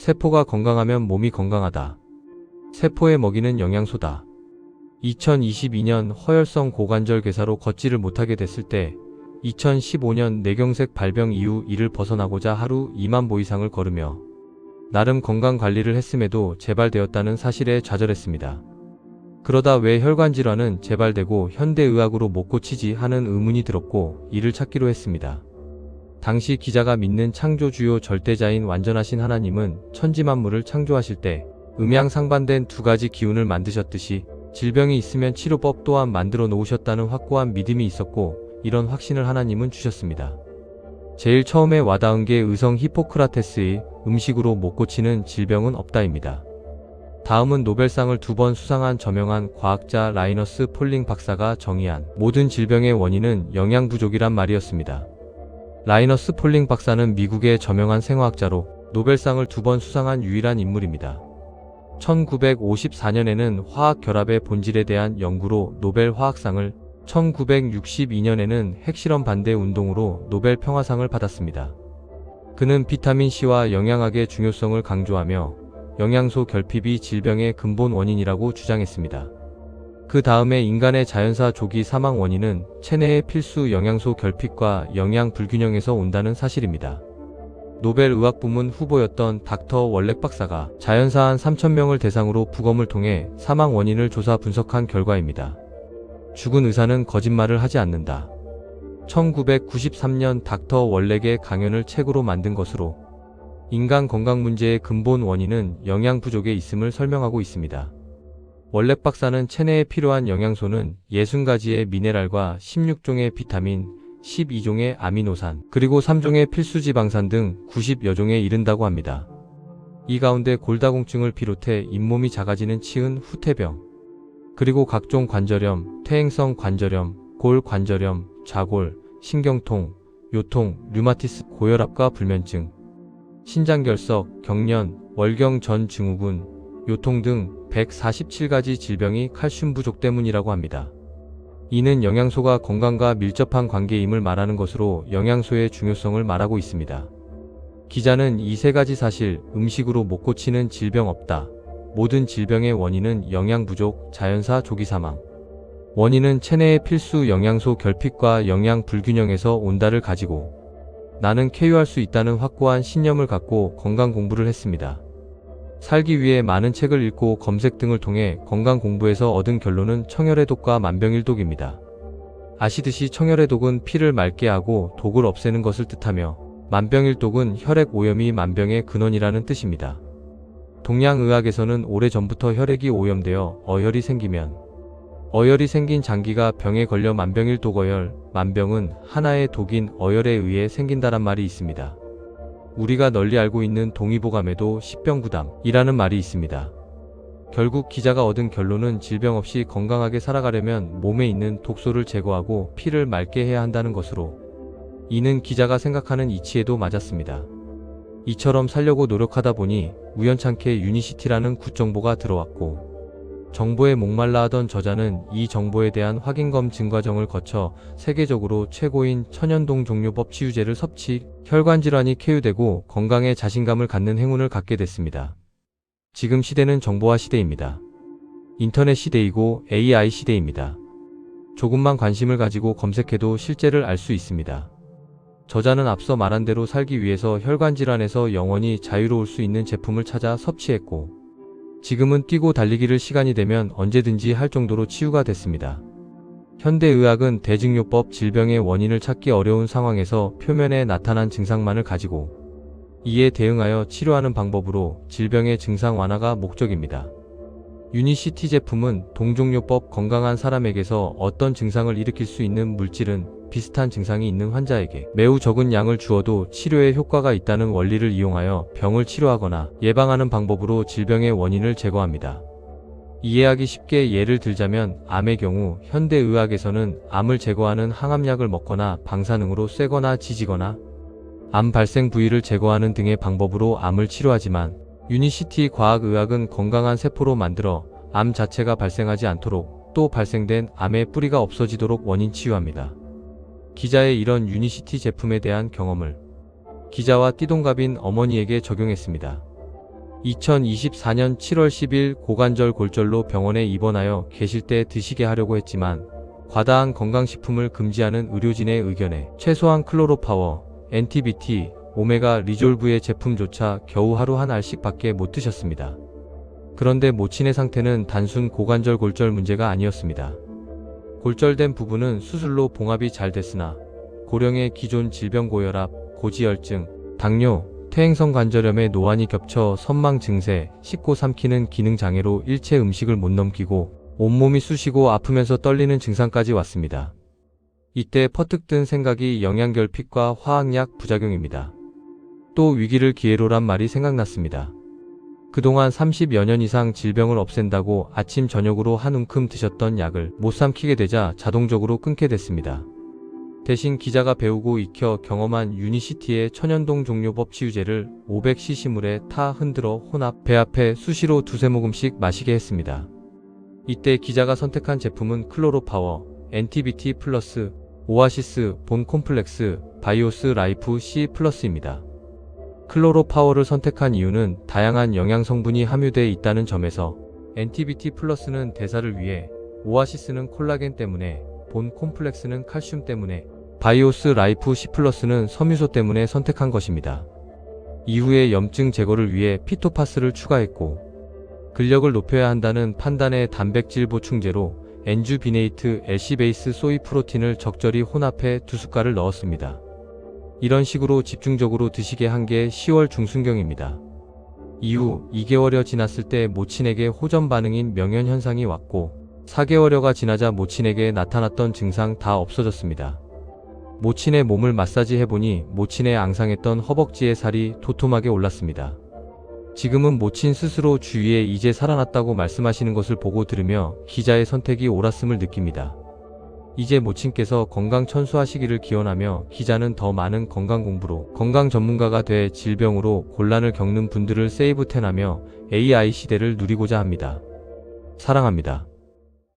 세포가 건강하면 몸이 건강하다. 세포에 먹이는 영양소다. 2022년 허혈성 고관절 괴사로 걷지를 못하게 됐을 때 2015년 뇌경색 발병 이후 이를 벗어나고자 하루 2만 보 이상을 걸으며 나름 건강관리를 했음에도 재발되었다는 사실에 좌절했습니다. 그러다 왜 혈관질환은 재발되고 현대의학으로 못 고치지 하는 의문이 들었고 이를 찾기로 했습니다. 당시 기자가 믿는 창조주요 절대자인 완전하신 하나님은 천지만물을 창조하실 때 음양상반된 두 가지 기운을 만드셨듯이 질병이 있으면 치료법 또한 만들어 놓으셨다는 확고한 믿음이 있었고 이런 확신을 하나님은 주셨습니다. 제일 처음에 와닿은 게 의성 히포크라테스의 음식으로 못 고치는 질병은 없다입니다. 다음은 노벨상을 2번 수상한 저명한 과학자 라이너스 폴링 박사가 정의한 모든 질병의 원인은 영양 부족이란 말이었습니다. 라이너스 폴링 박사는 미국의 저명한 생화학자로 노벨상을 2번 수상한 유일한 인물입니다. 1954년에는 화학 결합의 본질에 대한 연구로 노벨 화학상을, 1962년에는 핵실험 반대 운동으로 노벨 평화상을 받았습니다. 그는 비타민C와 영양학의 중요성을 강조하며 영양소 결핍이 질병의 근본 원인이라고 주장했습니다. 그 다음에 인간의 자연사 조기 사망 원인은 체내의 필수 영양소 결핍과 영양 불균형에서 온다는 사실입니다. 노벨 의학부문 후보였던 닥터 월렉 박사가 자연사 한 3,000명을 대상으로 부검을 통해 사망 원인을 조사 분석한 결과입니다. 죽은 의사는 거짓말을 하지 않는다. 1993년 닥터 월렉의 강연을 책으로 만든 것으로 인간 건강 문제의 근본 원인은 영양 부족에 있음을 설명하고 있습니다. 월렉 박사는 체내에 필요한 영양소는 60가지의 미네랄과 16종의 비타민, 12종의 아미노산, 그리고 3종의 필수지방산 등 90여 종에 이른다고 합니다. 이 가운데 골다공증을 비롯해 잇몸이 작아지는 치은 후퇴병, 그리고 각종 관절염, 퇴행성 관절염, 골관절염, 좌골, 신경통, 요통, 류마티스, 고혈압과 불면증, 신장결석, 경련, 월경전 증후군, 요통 등 147가지 질병이 칼슘 부족 때문이라고 합니다. 이는 영양소가 건강과 밀접한 관계임을 말하는 것으로 영양소의 중요성을 말하고 있습니다. 기자는 이 세 가지 사실, 음식으로 못 고치는 질병 없다. 모든 질병의 원인은 영양 부족, 자연사 조기 사망. 원인은 체내의 필수 영양소 결핍과 영양 불균형에서 온다를 가지고 나는 쾌유할 수 있다는 확고한 신념을 갖고 건강 공부를 했습니다. 살기 위해 많은 책을 읽고 검색 등을 통해 건강 공부에서 얻은 결론은 청열해독과 만병일독입니다. 아시듯이 청열해독은 피를 맑게 하고 독을 없애는 것을 뜻하며 만병일독은 혈액 오염이 만병의 근원이라는 뜻입니다. 동양의학에서는 오래전부터 혈액이 오염되어 어혈이 생기면 어혈이 생긴 장기가 병에 걸려 만병일독어혈, 만병은 하나의 독인 어혈에 의해 생긴다란 말이 있습니다. 우리가 널리 알고 있는 동의보감에도 십병구담이라는 말이 있습니다. 결국 기자가 얻은 결론은 질병 없이 건강하게 살아가려면 몸에 있는 독소를 제거하고 피를 맑게 해야 한다는 것으로 이는 기자가 생각하는 이치에도 맞았습니다. 이처럼 살려고 노력하다 보니 우연찮게 유니시티라는 굿정보가 들어왔고 정보에 목말라 하던 저자는 이 정보에 대한 확인검증 과정을 거쳐 세계적으로 최고인 천연동 종요법 치유제를 섭취, 혈관질환이 쾌유되고 건강에 자신감을 갖는 행운을 갖게 됐습니다. 지금 시대는 정보화 시대입니다. 인터넷 시대이고 AI 시대입니다. 조금만 관심을 가지고 검색해도 실제를 알 수 있습니다. 저자는 앞서 말한 대로 살기 위해서 혈관질환에서 영원히 자유로울 수 있는 제품을 찾아 섭취했고 지금은 뛰고 달리기를 시간이 되면 언제든지 할 정도로 치유가 됐습니다. 현대의학은 대증요법 질병의 원인을 찾기 어려운 상황에서 표면에 나타난 증상만을 가지고 이에 대응하여 치료하는 방법으로 질병의 증상 완화가 목적입니다. 유니시티 제품은 동종요법 건강한 사람에게서 어떤 증상을 일으킬 수 있는 물질은 비슷한 증상이 있는 환자에게 매우 적은 양을 주어도 치료에 효과가 있다는 원리를 이용하여 병을 치료하거나 예방하는 방법으로 질병의 원인을 제거합니다. 이해하기 쉽게 예를 들자면 암의 경우 현대의학에서는 암을 제거하는 항암약을 먹거나 방사능으로 쐬거나 지지거나 암 발생 부위를 제거하는 등의 방법으로 암을 치료하지만 유니시티 과학의학은 건강한 세포로 만들어 암 자체가 발생하지 않도록 또 발생된 암의 뿌리가 없어지도록 원인 치유합니다. 기자의 이런 유니시티 제품에 대한 경험을 기자와 띠동갑인 어머니에게 적용했습니다. 2024년 7월 10일 고관절 골절로 병원에 입원하여 계실 때 드시게 하려고 했지만 과다한 건강식품을 금지하는 의료진의 의견에 최소한 클로로파워, NTBT, 오메가 리졸브의 제품조차 겨우 하루 한 알씩 밖에 못 드셨습니다. 그런데 모친의 상태는 단순 고관절 골절 문제가 아니었습니다. 골절된 부분은 수술로 봉합이 잘 됐으나 고령의 기존 질병 고혈압, 고지혈증, 당뇨, 퇴행성 관절염의 노안이 겹쳐 선망 증세, 씹고 삼키는 기능 장애로 일체 음식을 못 넘기고 온몸이 쑤시고 아프면서 떨리는 증상까지 왔습니다. 이때 퍼뜩 든 생각이 영양결핍과 화학약 부작용입니다. 또 위기를 기회로란 말이 생각났습니다. 그동안 30여 년 이상 질병을 없앤다고 아침 저녁으로 한 움큼 드셨던 약을 못 삼키게 되자 자동적으로 끊게 됐습니다. 대신 기자가 배우고 익혀 경험한 유니시티의 천연동 종료법 치유제를 500cc 물에 타 흔들어 혼합 배합해 수시로 두세 모금씩 마시게 했습니다. 이때 기자가 선택한 제품은 클로로파워, NTBT 플러스, 오아시스, 본 콤플렉스, 바이오스 라이프 C 플러스입니다. 클로로파워를 선택한 이유는 다양한 영양 성분이 함유되어 있다는 점에서 NTBT 플러스는 대사를 위해, 오아시스는 콜라겐 때문에, 본 콤플렉스는 칼슘 때문에, 바이오스 라이프 C 플러스는 섬유소 때문에 선택한 것입니다. 이후에 염증 제거를 위해 피토파스를 추가했고 근력을 높여야 한다는 판단에 단백질 보충제로 엔주비네이트 LC 베이스 소이 프로틴을 적절히 혼합해 2숟갈을 넣었습니다. 이런 식으로 집중적으로 드시게 한 게 10월 중순경입니다. 이후 2개월여 지났을 때 모친에게 호전 반응인 명현 현상이 왔고 4개월여가 지나자 모친에게 나타났던 증상 다 없어졌습니다. 모친의 몸을 마사지 해보니 모친의 앙상했던 허벅지의 살이 도톰하게 올랐습니다. 지금은 모친 스스로 주위에 이제 살아났다고 말씀하시는 것을 보고 들으며 기자의 선택이 옳았음을 느낍니다. 이제 모친께서 건강 천수하시기를 기원하며 기자는 더 많은 건강 공부로 건강 전문가가 돼 질병으로 곤란을 겪는 분들을 세이브텐하며 AI 시대를 누리고자 합니다. 사랑합니다.